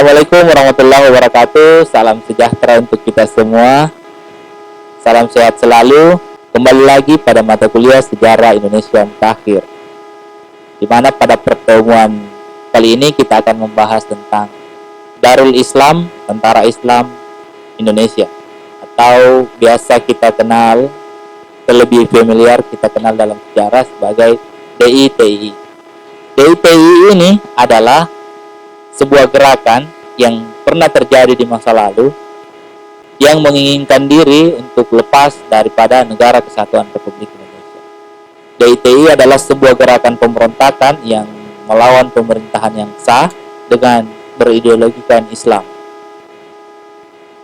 Assalamualaikum warahmatullahi wabarakatuh. Salam sejahtera untuk kita semua. Salam sehat selalu. Kembali lagi pada mata kuliah Sejarah Indonesia Mutakhir, di mana pada pertemuan kali ini kita akan membahas tentang Darul Islam, Tentara Islam Indonesia, atau biasa kita kenal, terlebih familiar kita kenal dalam sejarah sebagai DITI. DITI ini adalah sebuah gerakan yang pernah terjadi di masa lalu yang menginginkan diri untuk lepas daripada Negara Kesatuan Republik Indonesia. DITI adalah sebuah gerakan pemberontakan yang melawan pemerintahan yang sah dengan berideologikan Islam.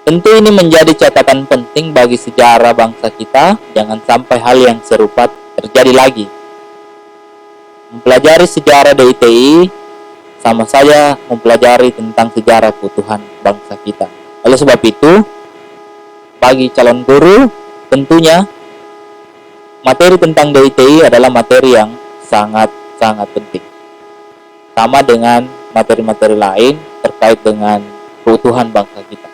Tentu ini menjadi catatan penting bagi sejarah bangsa kita, jangan sampai hal yang serupa terjadi lagi. Mempelajari sejarah DITI sama saja mempelajari tentang sejarah keutuhan bangsa kita. Oleh sebab itu, bagi calon guru, tentunya materi tentang DITI adalah materi yang sangat penting. Sama dengan materi-materi lain terkait dengan keutuhan bangsa kita.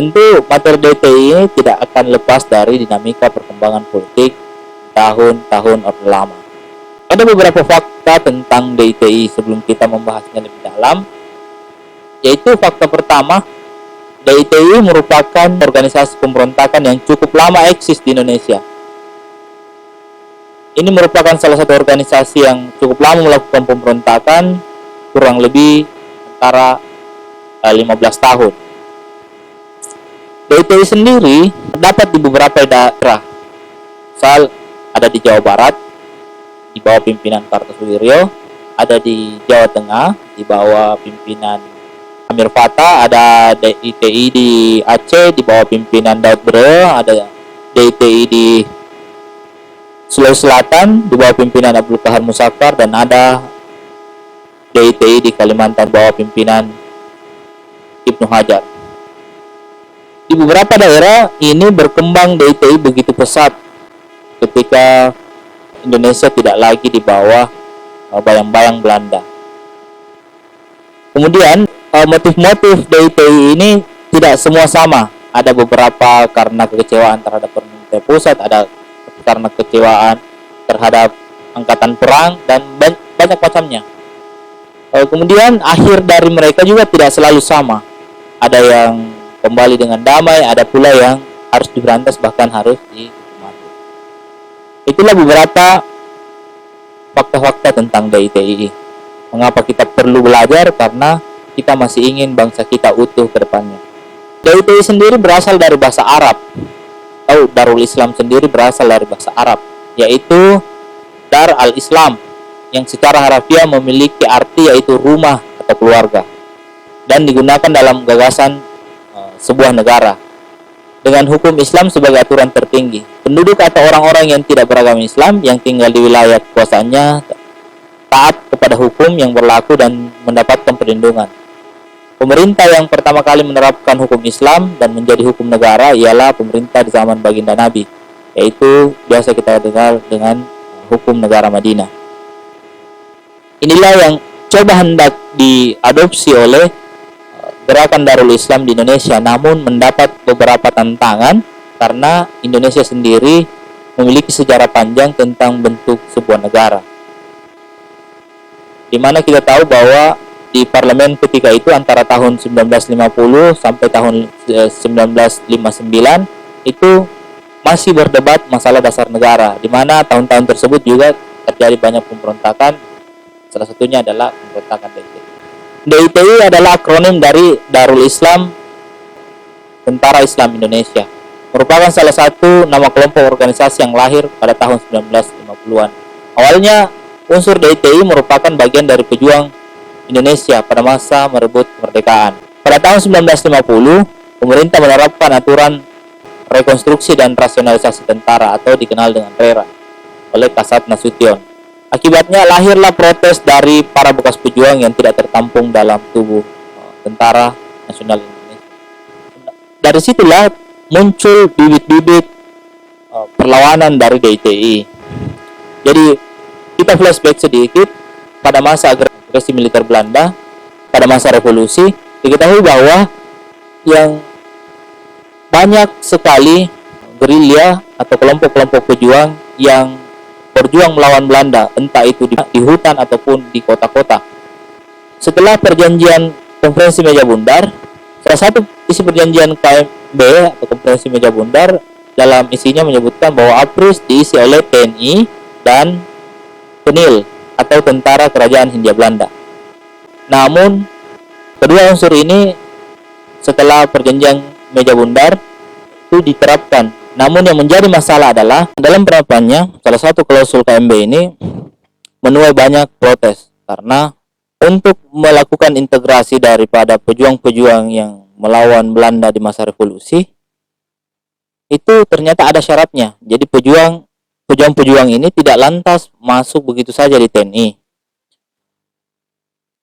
Tentu materi DITI ini tidak akan lepas dari dinamika perkembangan politik tahun-tahun Orde Lama. Ada beberapa fakta tentang DITI sebelum kita membahasnya lebih dalam, yaitu fakta pertama, DITI merupakan organisasi pemberontakan yang cukup lama eksis di Indonesia. Ini merupakan salah satu organisasi yang cukup lama melakukan pemberontakan, kurang lebih antara 15 tahun. DITI sendiri terdapat di beberapa daerah, misal ada di Jawa Barat, di bawah pimpinan Kartosuwiryo, ada di Jawa Tengah di bawah pimpinan Amir Fattah, ada DITI di Aceh di bawah pimpinan Daud Bro, ada DITI di Sulawesi Selatan di bawah pimpinan Abdul Qahar Muzaffar, dan ada DITI di Kalimantan di bawah pimpinan Ibnu Hajar. Di beberapa daerah ini berkembang DITI begitu pesat ketika Indonesia tidak lagi di bawah bayang-bayang Belanda. Kemudian motif-motif DITI ini tidak semua sama. Ada beberapa karena kekecewaan terhadap pemerintah pusat, ada karena kekecewaan terhadap angkatan perang, dan banyak macamnya. Kemudian akhir dari mereka juga tidak selalu sama. Ada yang kembali dengan damai, ada pula yang harus diberantas, bahkan harus dihukum mati. Itulah beberapa fakta-fakta tentang DITI. Mengapa kita perlu belajar? Karena kita masih ingin bangsa kita utuh ke depannya. DITI sendiri berasal dari bahasa Arab, atau Darul Islam sendiri berasal dari bahasa Arab, yaitu Dar al-Islam, yang secara harfiah memiliki arti yaitu rumah atau keluarga, dan digunakan dalam gagasan sebuah negara dengan hukum Islam sebagai aturan tertinggi. Penduduk atau orang-orang yang tidak beragama Islam yang tinggal di wilayah kekuasaannya taat kepada hukum yang berlaku dan mendapatkan perlindungan. Pemerintah yang pertama kali menerapkan hukum Islam dan menjadi hukum negara ialah pemerintah di zaman baginda Nabi, yaitu biasa kita dengar dengan hukum negara Madinah. Inilah yang coba hendak diadopsi oleh gerakan Darul Islam di Indonesia, namun mendapat beberapa tantangan karena Indonesia sendiri memiliki sejarah panjang tentang bentuk sebuah negara, di mana kita tahu bahwa di parlemen ketika itu antara tahun 1950 sampai tahun 1959 itu masih berdebat masalah dasar negara, di mana tahun-tahun tersebut juga terjadi banyak pemberontakan, salah satunya adalah pemberontakan DITI. DITI adalah akronim dari Darul Islam, Tentara Islam Indonesia. Merupakan salah satu nama kelompok organisasi yang lahir pada tahun 1950-an. Awalnya, unsur DITI merupakan bagian dari pejuang Indonesia pada masa merebut kemerdekaan. Pada tahun 1950, pemerintah menerapkan aturan rekonstruksi dan rasionalisasi tentara atau dikenal dengan RERA oleh Kasat Nasution. Akibatnya lahirlah protes dari para bekas pejuang yang tidak tertampung dalam tubuh Tentara Nasional Indonesia. Dari situlah muncul bibit-bibit perlawanan dari DITI. Jadi kita flashback sedikit pada masa agresi militer Belanda, pada masa revolusi, Diketahui bahwa yang banyak sekali gerilya atau kelompok-kelompok pejuang yang berjuang melawan Belanda, entah itu di hutan ataupun di kota-kota. Setelah perjanjian Konferensi Meja Bundar, salah satu isi perjanjian KMB atau Konferensi Meja Bundar dalam isinya menyebutkan bahwa APRIS diisi oleh TNI dan TNIL atau Tentara Kerajaan Hindia Belanda. Namun kedua unsur ini setelah perjanjian Meja Bundar itu diterapkan. Namun yang menjadi masalah adalah dalam penerapannya salah satu klausul KMB ini menuai banyak protes karena untuk melakukan integrasi daripada pejuang-pejuang yang melawan Belanda di masa revolusi itu ternyata ada syaratnya. Jadi pejuang-pejuang ini tidak lantas masuk begitu saja di TNI.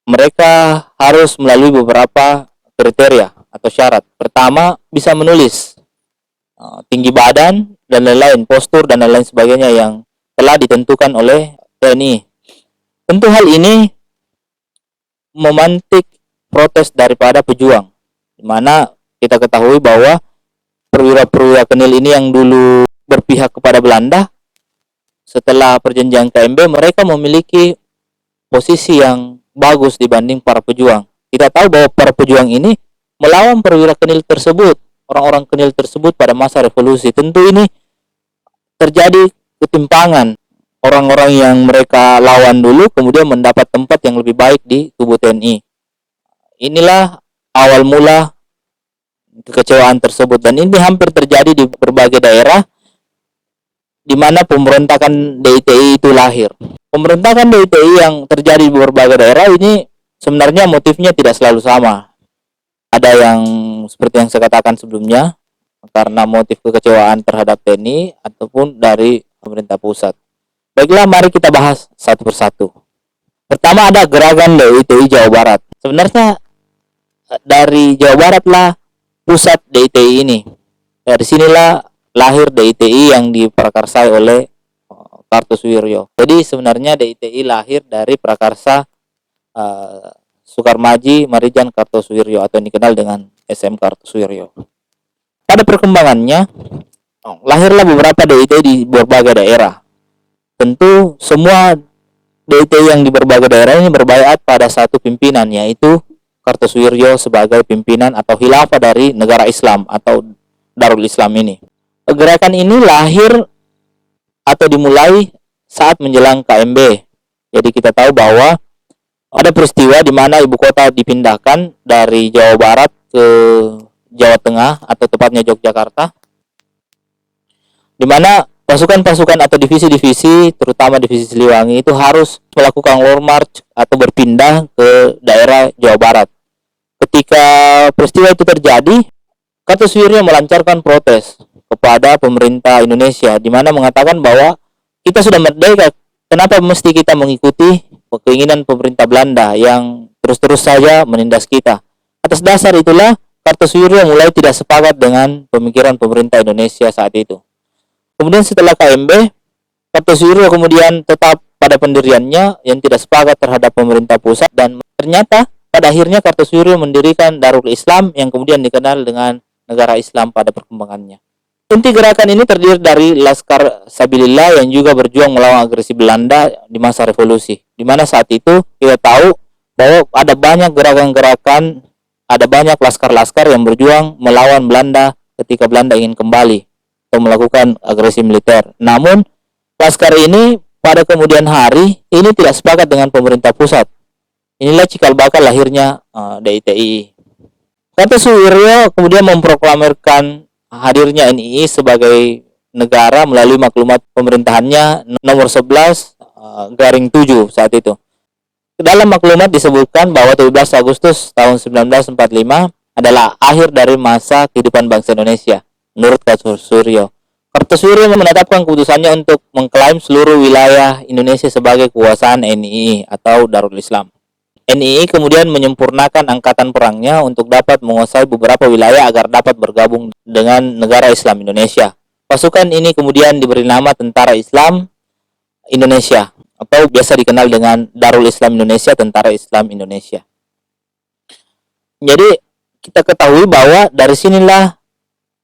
Mereka harus melalui beberapa kriteria atau syarat. Pertama, bisa menulis, tinggi badan dan lain-lain, postur dan lain-lain sebagainya yang telah ditentukan oleh TNI. Tentu hal ini memantik protes daripada pejuang, di mana kita ketahui bahwa perwira-perwira Kenil ini yang dulu berpihak kepada Belanda, setelah perjanjian KMB mereka memiliki posisi yang bagus dibanding para pejuang. Kita tahu bahwa para pejuang ini melawan perwira Kenil tersebut, orang-orang Kenil tersebut pada masa revolusi. Tentu ini terjadi ketimpangan. Orang-orang yang mereka lawan dulu kemudian mendapat tempat yang lebih baik di tubuh TNI. Inilah awal mula kekecewaan tersebut, dan ini hampir terjadi di berbagai daerah di mana pemberontakan DITI itu lahir. Pemberontakan DITI yang terjadi di berbagai daerah ini sebenarnya motifnya tidak selalu sama. Ada yang seperti yang saya katakan sebelumnya karena motif kekecewaan terhadap TNI ataupun dari pemerintah pusat. Baiklah, mari kita bahas satu persatu. Pertama ada gerakan DITI Jawa Barat. Sebenarnya dari Jawa Barat lah pusat DITI ini. Dari sinilah lahir DITI yang diprakarsai oleh Kartosuwiryo. Jadi sebenarnya DITI lahir dari prakarsa Sukarmaji Marijan Kartosuwiryo atau yang dikenal dengan SM Kartosuwiryo. Pada perkembangannya lahirlah beberapa DITI di berbagai daerah. Tentu semua DITI yang di berbagai daerah ini berbaiat pada satu pimpinan, yaitu Kartosuwiryo sebagai pimpinan atau khilafah dari negara Islam atau Darul Islam ini. Gerakan ini lahir atau dimulai saat menjelang KMB. Jadi kita tahu bahwa ada peristiwa di mana ibu kota dipindahkan dari Jawa Barat ke Jawa Tengah atau tepatnya Yogyakarta, di mana pasukan-pasukan atau divisi-divisi, terutama divisi Siliwangi itu harus melakukan long march atau berpindah ke daerah Jawa Barat. Ketika peristiwa itu terjadi, Kartosuwiryo melancarkan protes kepada pemerintah Indonesia, di mana mengatakan bahwa kita sudah merdeka, kenapa mesti kita mengikuti keinginan pemerintah Belanda yang terus-terus saja menindas kita. Atas dasar itulah Kartosuwiryo mulai tidak sepakat dengan pemikiran pemerintah Indonesia saat itu. Kemudian setelah KMB, Kartosuwiryo kemudian tetap pada pendiriannya yang tidak sepakat terhadap pemerintah pusat, dan ternyata pada akhirnya Kartosuwiryo mendirikan Darul Islam yang kemudian dikenal dengan negara Islam pada perkembangannya. Inti gerakan ini terdiri dari Laskar Sabilillah yang juga berjuang melawan agresi Belanda di masa revolusi, di mana saat itu kita tahu bahwa ada banyak gerakan-gerakan, ada banyak laskar-laskar yang berjuang melawan Belanda ketika Belanda ingin kembali atau melakukan agresi militer. Namun laskar ini pada kemudian hari ini tidak sepakat dengan pemerintah pusat. Inilah cikal bakal lahirnya DITI. Kartosuwiryo kemudian memproklamirkan hadirnya NII sebagai negara melalui maklumat pemerintahannya nomor 11 garing 7 saat itu. Dalam maklumat disebutkan bahwa 17 Agustus tahun 1945 adalah akhir dari masa kehidupan bangsa Indonesia. Menurut Kartosuwiryo, Kartosuwiryo menetapkan keputusannya untuk mengklaim seluruh wilayah Indonesia sebagai kekuasaan NII atau Darul Islam. NII kemudian menyempurnakan angkatan perangnya untuk dapat menguasai beberapa wilayah agar dapat bergabung dengan negara Islam Indonesia. Pasukan ini kemudian diberi nama Tentara Islam Indonesia atau biasa dikenal dengan Darul Islam Indonesia, Tentara Islam Indonesia. Jadi kita ketahui bahwa dari sinilah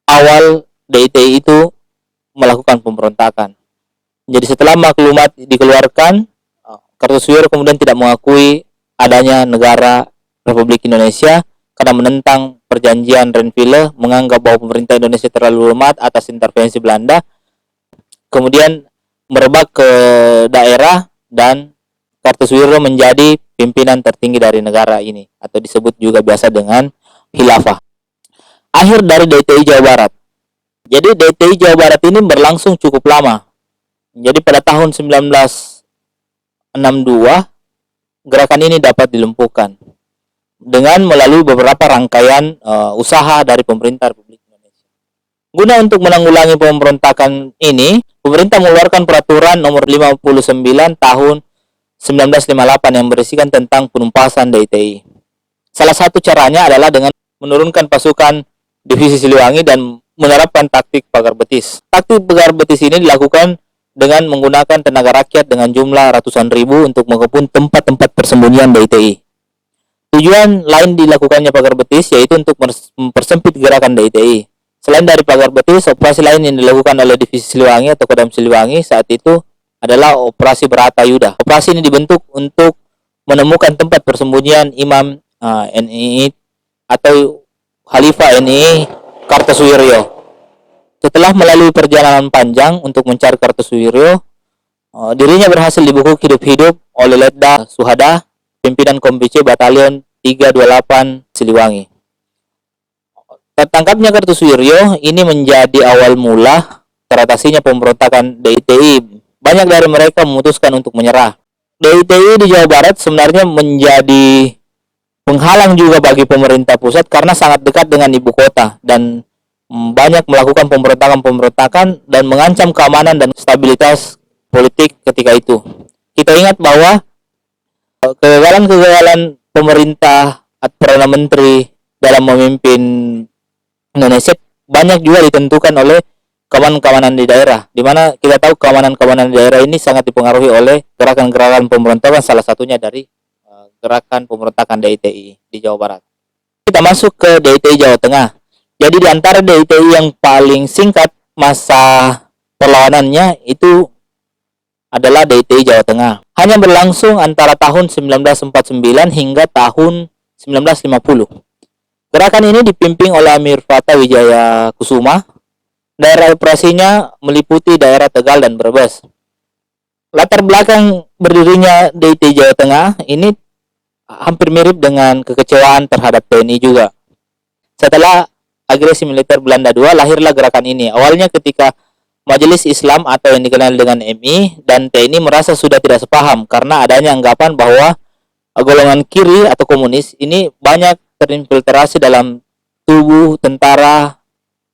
awal DITI itu melakukan pemberontakan. Jadi setelah maklumat dikeluarkan, Kartosuwiryo kemudian tidak mengakui adanya negara Republik Indonesia karena menentang perjanjian Renville, menganggap bahwa pemerintah Indonesia terlalu lemah atas intervensi Belanda. Kemudian merebak ke daerah dan Kartosuwiryo menjadi pimpinan tertinggi dari negara ini, atau disebut juga biasa dengan khilafah. Akhir dari DITI Jawa Barat. Jadi DITI Jawa Barat ini berlangsung cukup lama. Jadi pada tahun 1962 gerakan ini dapat dilumpuhkan dengan melalui beberapa rangkaian usaha dari pemerintah Republik Indonesia. Guna untuk menanggulangi pemberontakan ini, pemerintah mengeluarkan peraturan nomor 59 tahun 1958 yang berisikan tentang penumpasan DITI. Salah satu caranya adalah dengan menurunkan pasukan divisi Siliwangi dan menerapkan taktik pagar betis. Taktik pagar betis ini dilakukan dengan menggunakan tenaga rakyat dengan jumlah ratusan ribu untuk mengepung tempat-tempat persembunyian DITI. Tujuan lain dilakukannya pagar betis yaitu untuk mempersempit gerakan DITI. Selain dari pagar betis, operasi lain yang dilakukan oleh divisi Siliwangi atau Kodam Siliwangi saat itu adalah Operasi Bharatayuda. Operasi ini dibentuk untuk menemukan tempat persembunyian Imam NII atau Khalifah NII Kartosuwiryo. Setelah melalui perjalanan panjang untuk mencari Kartosuwiryo, dirinya berhasil dibekuk hidup-hidup oleh Letda Suhada, pimpinan Kompi C Batalion 328 Siliwangi. Tertangkapnya Kartosuwiryo ini menjadi awal mula teratasinya pemberontakan DITI. Banyak dari mereka memutuskan untuk menyerah. DITI di Jawa Barat sebenarnya menjadi penghalang juga bagi pemerintah pusat karena sangat dekat dengan ibu kota dan banyak melakukan pemberontakan dan mengancam keamanan dan stabilitas politik ketika itu. Kita ingat bahwa kegagalan pemerintah atau Perdana Menteri dalam memimpin Indonesia banyak juga ditentukan oleh keamanan di daerah, di mana kita tahu keamanan di daerah ini sangat dipengaruhi oleh gerakan-gerakan pemberontakan, salah satunya dari gerakan pemberontakan DITI di Jawa Barat. Kita masuk ke DITI Jawa Tengah. Jadi di antara DITI yang paling singkat masa perlawanannya itu adalah DITI Jawa Tengah. Hanya berlangsung antara tahun 1949 hingga tahun 1950. Gerakan ini dipimpin oleh Amir Fattah Wijaya Kusuma. Daerah operasinya meliputi daerah Tegal dan Brebes. Latar belakang berdirinya DITI Jawa Tengah ini hampir mirip dengan kekecewaan terhadap TNI juga. Setelah agresi militer Belanda II, lahirlah gerakan ini. Awalnya ketika Majelis Islam atau yang dikenal dengan MI dan TNI merasa sudah tidak sepaham karena adanya anggapan bahwa golongan kiri atau komunis ini banyak terinfiltrasi dalam tubuh tentara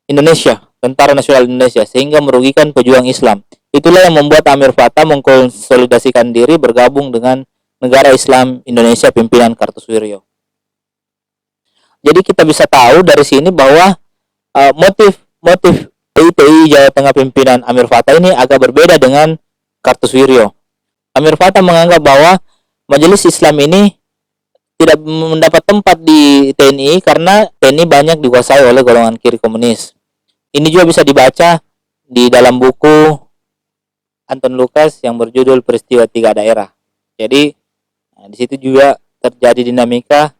Indonesia, Tentara Nasional Indonesia, sehingga merugikan pejuang Islam. Itulah yang membuat Amir Fattah mengkonsolidasikan diri bergabung dengan Negara Islam Indonesia pimpinan Kartosuwiryo. Jadi kita bisa tahu dari sini bahwa motif DITI Jawa Tengah pimpinan Amir Fattah ini agak berbeda dengan Kartosuwiryo. Amir Fattah menganggap bahwa Majelis Islam ini tidak mendapat tempat di TNI karena TNI banyak dikuasai oleh golongan kiri komunis. Ini juga bisa dibaca di dalam buku Anton Lukas yang berjudul Peristiwa Tiga Daerah. Jadi di situ juga terjadi dinamika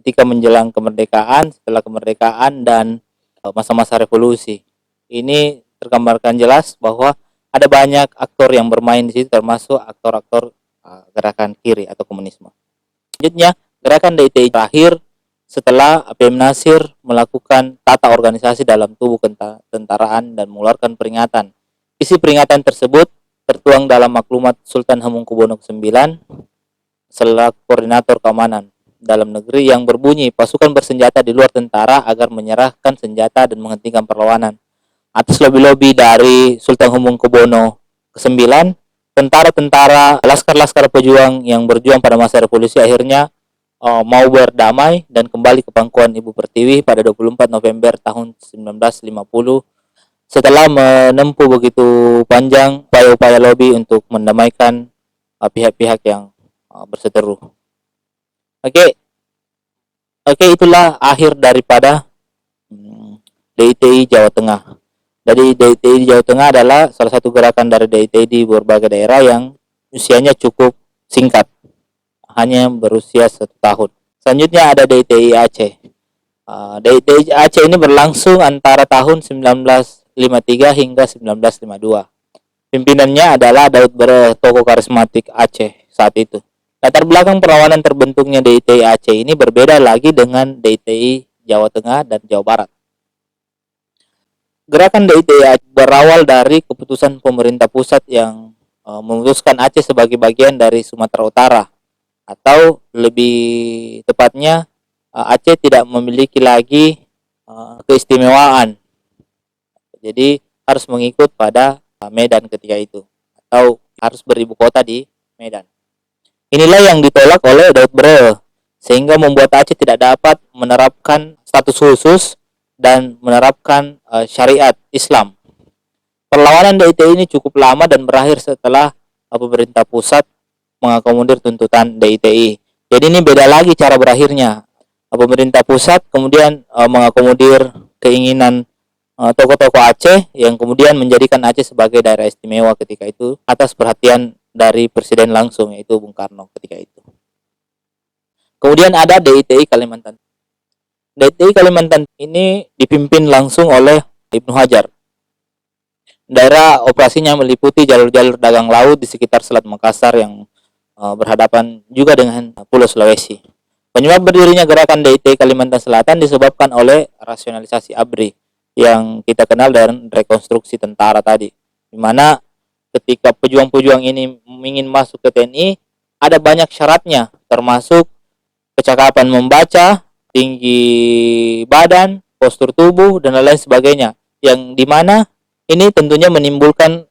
ketika menjelang kemerdekaan, setelah kemerdekaan, dan masa-masa revolusi. Ini tergambarkan jelas bahwa ada banyak aktor yang bermain di situ, termasuk aktor-aktor gerakan kiri atau komunisme. Selanjutnya, gerakan DITI terakhir setelah APM Nasir melakukan tata organisasi dalam tubuh ketentaraan dan mengeluarkan peringatan. Isi peringatan tersebut tertuang dalam maklumat Sultan Hamengkubuwono IX selaku koordinator keamanan dalam negeri yang berbunyi, pasukan bersenjata di luar tentara agar menyerahkan senjata dan menghentikan perlawanan. Atas lobi-lobi dari Sultan Hamengkubuwono IX, tentara-tentara laskar-laskar pejuang yang berjuang pada masa revolusi akhirnya mau berdamai dan kembali ke pangkuan Ibu Pertiwi pada 24 November tahun 1950 setelah menempuh begitu panjang upaya-upaya lobi untuk mendamaikan pihak-pihak yang berseteru. Oke, Oke, itulah akhir daripada DITI Jawa Tengah. Jadi DITI Jawa Tengah adalah salah satu gerakan dari DITI di berbagai daerah yang usianya cukup singkat, hanya berusia 1 tahun. Selanjutnya ada DITI Aceh. DITI Aceh ini berlangsung antara tahun 1953 hingga 1952. Pimpinannya adalah Daud Bere, tokoh karismatik Aceh saat itu. Latar belakang perlawanan terbentuknya DITI Aceh ini berbeda lagi dengan DITI Jawa Tengah dan Jawa Barat. Gerakan DITI Aceh berawal dari keputusan pemerintah pusat yang memutuskan Aceh sebagai bagian dari Sumatera Utara, atau lebih tepatnya Aceh tidak memiliki lagi keistimewaan. Jadi harus mengikut pada Medan ketika itu, atau harus beribu kota di Medan. Inilah yang ditolak oleh Daud Bere, sehingga membuat Aceh tidak dapat menerapkan status khusus dan menerapkan syariat Islam. Perlawanan DITI ini cukup lama dan berakhir setelah pemerintah pusat mengakomodir tuntutan DITI. Jadi ini beda lagi cara berakhirnya. Pemerintah pusat kemudian mengakomodir keinginan tokoh-tokoh Aceh yang kemudian menjadikan Aceh sebagai daerah istimewa ketika itu atas perhatian dari presiden langsung, yaitu Bung Karno ketika itu. Kemudian ada DITI Kalimantan. DITI Kalimantan ini dipimpin langsung oleh Ibnu Hajar. Daerah operasinya meliputi jalur-jalur dagang laut di sekitar Selat Makassar yang berhadapan juga dengan Pulau Sulawesi. Penyebab berdirinya gerakan DITI Kalimantan Selatan disebabkan oleh rasionalisasi ABRI yang kita kenal dari rekonstruksi tentara tadi, di mana ketika pejuang-pejuang ini ingin masuk ke TNI, ada banyak syaratnya, termasuk kecakapan membaca, tinggi badan, postur tubuh, dan lain-lain sebagainya, yang dimana ini tentunya menimbulkan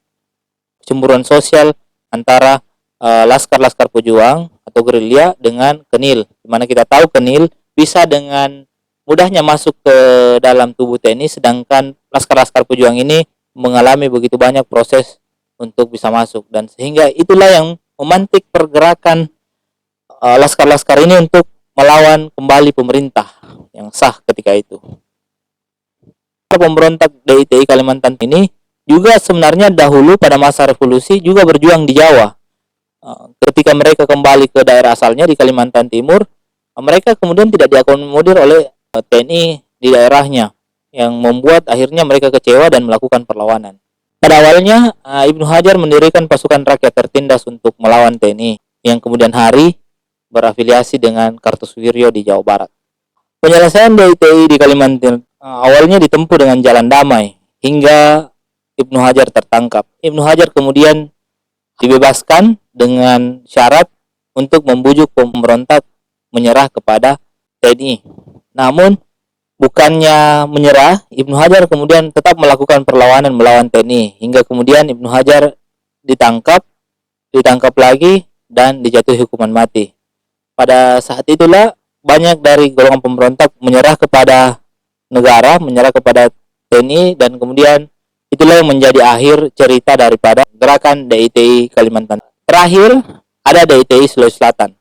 cemburuan sosial antara laskar-laskar pejuang atau gerilya dengan Kenil, dimana kita tahu Kenil bisa dengan mudahnya masuk ke dalam tubuh TNI, sedangkan laskar-laskar pejuang ini mengalami begitu banyak proses untuk bisa masuk, dan sehingga itulah yang memantik pergerakan laskar-laskar ini untuk melawan kembali pemerintah yang sah ketika itu. Pemberontak DITI Kalimantan ini juga sebenarnya dahulu pada masa revolusi juga berjuang di Jawa. Ketika mereka kembali ke daerah asalnya di Kalimantan Timur, mereka kemudian tidak diakomodir oleh TNI di daerahnya, yang membuat akhirnya mereka kecewa dan melakukan perlawanan. Pada awalnya Ibnu Hajar mendirikan pasukan rakyat tertindas untuk melawan TNI, yang kemudian hari berafiliasi dengan Kartosuwiryo di Jawa Barat. Penyelesaian DITI di Kalimantan awalnya ditempuh dengan jalan damai hingga Ibnu Hajar tertangkap. Ibnu Hajar kemudian dibebaskan dengan syarat untuk membujuk pemberontak menyerah kepada TNI. Namun bukannya menyerah, Ibnu Hajar kemudian tetap melakukan perlawanan melawan TNI hingga kemudian Ibnu Hajar ditangkap lagi dan dijatuhi hukuman mati. Pada saat itulah banyak dari golongan pemberontak menyerah kepada negara, menyerah kepada TNI, dan kemudian itulah yang menjadi akhir cerita daripada gerakan DITI Kalimantan. Terakhir ada DITI Sulawesi Selatan.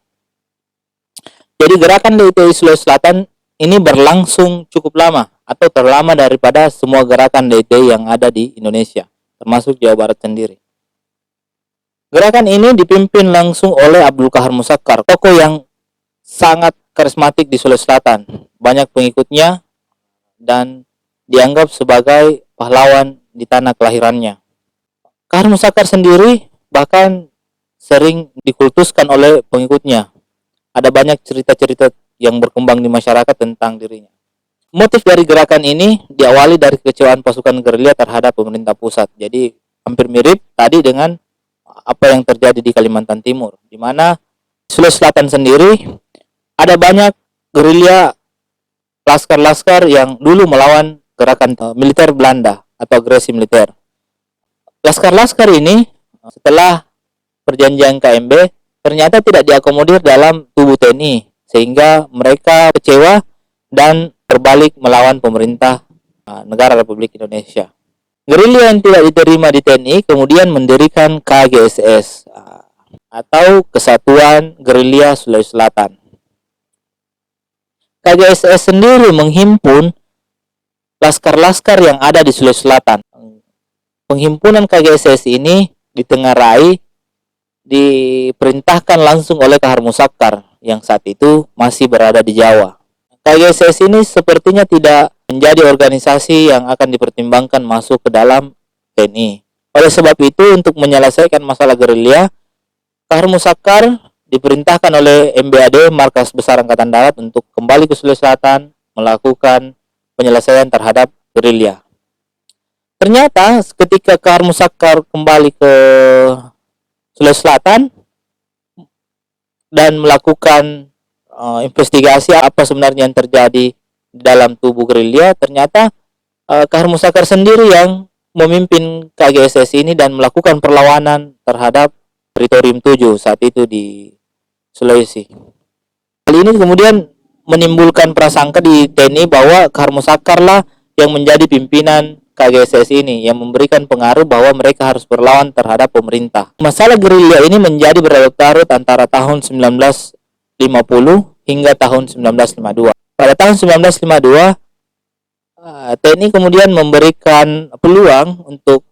Jadi gerakan DITI Sulawesi Selatan ini berlangsung cukup lama atau terlama daripada semua gerakan DITI yang ada di Indonesia, termasuk Jawa Barat sendiri. Gerakan ini dipimpin langsung oleh Abdul Qahar Muzakkar, tokoh yang sangat karismatik di Sulawesi Selatan, banyak pengikutnya dan dianggap sebagai pahlawan di tanah kelahirannya. Qahar Muzakkar sendiri bahkan sering dikultuskan oleh pengikutnya. Ada banyak cerita-cerita yang berkembang di masyarakat tentang dirinya. Motif dari gerakan ini diawali dari kekecewaan pasukan gerilya terhadap pemerintah pusat. Jadi hampir mirip tadi dengan apa yang terjadi di Kalimantan Timur, di mana Sulawesi Selatan sendiri ada banyak gerilya laskar-laskar yang dulu melawan gerakan militer Belanda atau agresi militer. Laskar-laskar ini setelah perjanjian KMB ternyata tidak diakomodir dalam tubuh TNI, sehingga mereka kecewa dan berbalik melawan pemerintah negara Republik Indonesia. Gerilya yang tidak diterima di TNI kemudian mendirikan KGSS atau Kesatuan Gerilya Sulawesi Selatan. KGSS sendiri menghimpun laskar-laskar yang ada di Sulawesi Selatan. Penghimpunan KGSS ini ditengarai diperintahkan langsung oleh Kahar Musakkar yang saat itu masih berada di Jawa. KGSS ini sepertinya tidak menjadi organisasi yang akan dipertimbangkan masuk ke dalam TNI. Oleh sebab itu, untuk menyelesaikan masalah gerilya, Kahar Musakkar diperintahkan oleh MBAD, Markas Besar Angkatan Darat, untuk kembali ke Sulawesi Selatan melakukan penyelesaian terhadap gerilya. Ternyata ketika Kahar Musakkar kembali ke Sulawesi Selatan dan melakukan investigasi apa sebenarnya yang terjadi di dalam tubuh gerilya, ternyata Kahar Musakkar sendiri yang memimpin KGSS ini dan melakukan perlawanan terhadap Teritorium 7 saat itu di Sulawesi. Hal ini kemudian menimbulkan prasangka di TNI bahwa Kahar Musakkar lah yang menjadi pimpinan KGSS ini, yang memberikan pengaruh bahwa mereka harus berlawan terhadap pemerintah. Masalah gerilya ini menjadi berlarut-larut antara tahun 1950 hingga tahun 1952. Pada tahun 1952, TNI kemudian memberikan peluang untuk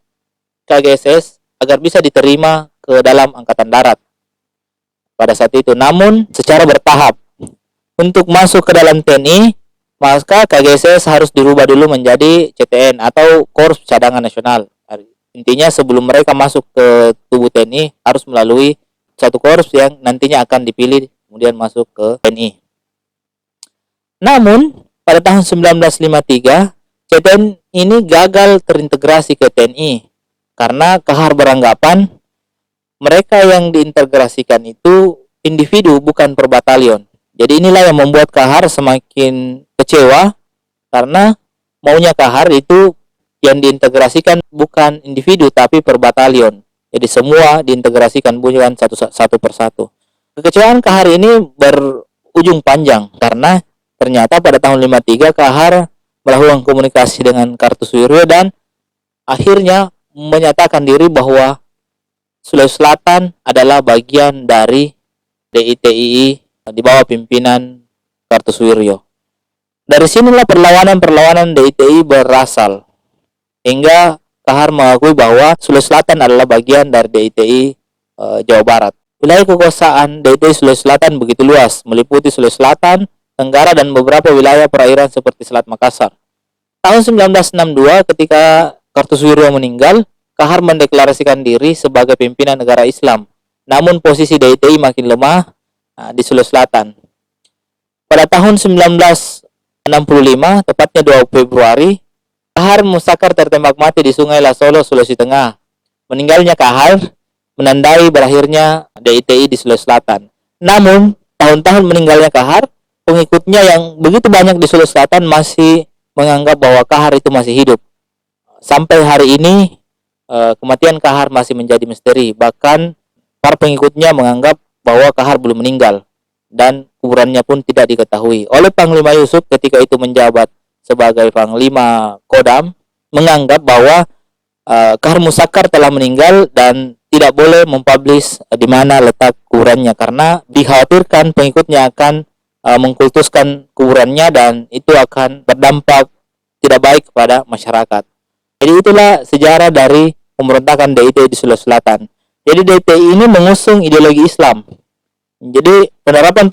KGSS agar bisa diterima ke dalam Angkatan Darat pada saat itu. Namun secara bertahap. Untuk masuk ke dalam TNI, maka KGSS harus dirubah dulu menjadi CTN atau Korps Cadangan Nasional. Intinya sebelum mereka masuk ke tubuh TNI harus melalui satu korps yang nantinya akan dipilih kemudian masuk ke TNI. Namun pada tahun 1953 CTN ini gagal terintegrasi ke TNI karena Kahar beranggapan mereka yang diintegrasikan itu individu bukan per batalion. Jadi inilah yang membuat Kahar semakin kecewa karena maunya Kahar itu yang diintegrasikan bukan individu tapi per batalion. Jadi semua diintegrasikan bukan satu persatu. Kekecewaan Kahar ini berujung panjang karena ternyata pada tahun 53 Kahar melakukan komunikasi dengan Kartosuwiryo dan akhirnya menyatakan diri bahwa Sulawesi Selatan adalah bagian dari DITII di bawah pimpinan Kartosuwiryo. Dari sinilah perlawanan DITII berasal, hingga Kahar mengakui bahwa Sulawesi Selatan adalah bagian dari DITII Jawa Barat. Wilayah kekuasaan DITII Sulawesi Selatan begitu luas, meliputi Sulawesi Selatan, Tenggara, dan beberapa wilayah perairan seperti Selat Makassar. Tahun 1962 ketika Kartosuwiryo meninggal, Kahar mendeklarasikan diri sebagai pimpinan negara Islam. Namun posisi DITII makin lemah di Sulawesi Selatan. Pada tahun 1965, tepatnya 2 Februari, Kahar Musakkar tertembak mati di Sungai Lasolo, Sulawesi Tengah. Meninggalnya Kahar menandai berakhirnya DITII di Sulawesi Selatan. Namun, tahun-tahun meninggalnya Kahar, pengikutnya yang begitu banyak di Sulawesi Selatan masih menganggap bahwa Kahar itu masih hidup. Sampai hari ini, kematian Kahar masih menjadi misteri. Bahkan, para pengikutnya menganggap bahwa Kahar belum meninggal dan kuburannya pun tidak diketahui. Oleh Panglima Yusuf ketika itu menjabat sebagai Panglima Kodam, menganggap bahwa Kahar Musakkar telah meninggal dan tidak boleh mempublish di mana letak kuburannya karena dikhawatirkan pengikutnya akan mengkultuskan kuburannya dan itu akan berdampak tidak baik kepada masyarakat. Jadi itulah sejarah dari pemberontakan DITII di Sulawesi Selatan. Jadi DITII ini mengusung ideologi Islam. Jadi penerapan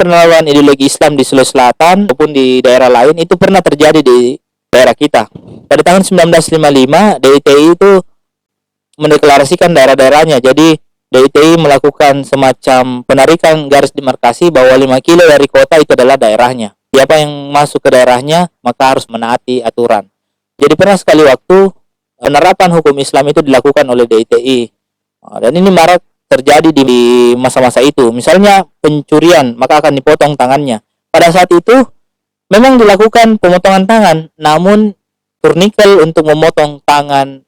ideologi Islam di Sulawesi Selatan maupun di daerah lain itu pernah terjadi di daerah kita. Pada tahun 1955 DITII itu mendeklarasikan daerah-daerahnya. Jadi DITII melakukan semacam penarikan garis demarkasi bahwa 5 kilo dari kota itu adalah daerahnya. Siapa yang masuk ke daerahnya maka harus menaati aturan. Jadi pernah sekali waktu penerapan hukum Islam itu dilakukan oleh DITII. Dan ini marak terjadi di masa-masa itu. Misalnya pencurian, maka akan dipotong tangannya. Pada saat itu memang dilakukan pemotongan tangan, namun turnikel untuk memotong tangan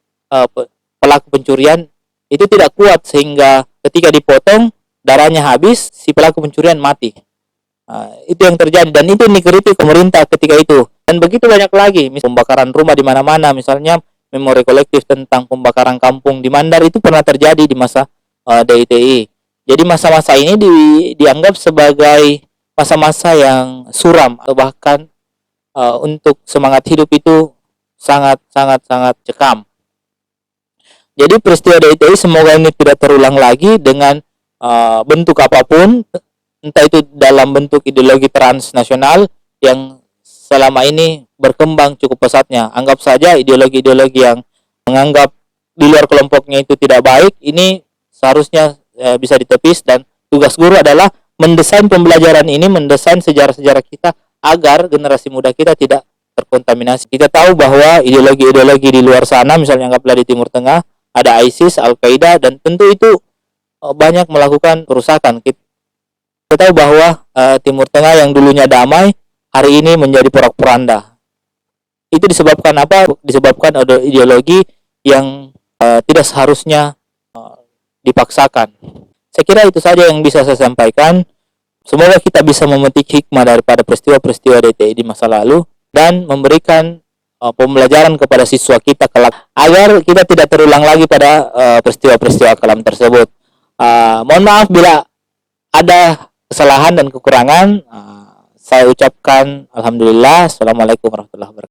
pelaku pencurian itu tidak kuat sehingga ketika dipotong darahnya habis, si pelaku pencurian mati. Itu yang terjadi dan itu dikritik pemerintah ketika itu. Dan begitu banyak lagi, misalnya pembakaran rumah di mana-mana, misalnya memori kolektif tentang pembakaran kampung di Mandar itu pernah terjadi di masa DITII. Jadi masa-masa ini dianggap sebagai masa-masa yang suram atau bahkan untuk semangat hidup itu sangat sangat sangat cekam. Jadi peristiwa DITI semoga ini tidak terulang lagi dengan bentuk apapun, entah itu dalam bentuk ideologi transnasional yang selama ini berkembang cukup pesatnya. Anggap saja ideologi-ideologi yang menganggap di luar kelompoknya itu tidak baik, ini seharusnya bisa ditepis, dan tugas guru adalah mendesain pembelajaran ini, mendesain sejarah-sejarah kita agar generasi muda kita tidak terkontaminasi. Kita tahu bahwa ideologi-ideologi di luar sana, misalnya anggaplah di Timur Tengah, ada ISIS, Al-Qaeda, dan tentu itu banyak melakukan kerusakan. Kita tahu bahwa Timur Tengah yang dulunya damai, hari ini menjadi porak-poranda. Itu disebabkan apa? Disebabkan ada ideologi yang tidak seharusnya dipaksakan. Saya kira itu saja yang bisa saya sampaikan. Semoga kita bisa memetik hikmah daripada peristiwa-peristiwa DTI di masa lalu dan memberikan pembelajaran kepada siswa kita kelak agar kita tidak terulang lagi pada peristiwa-peristiwa kelam tersebut. Mohon maaf bila ada kesalahan dan kekurangan. Saya ucapkan alhamdulillah. Assalamualaikum warahmatullahi wabarakatuh.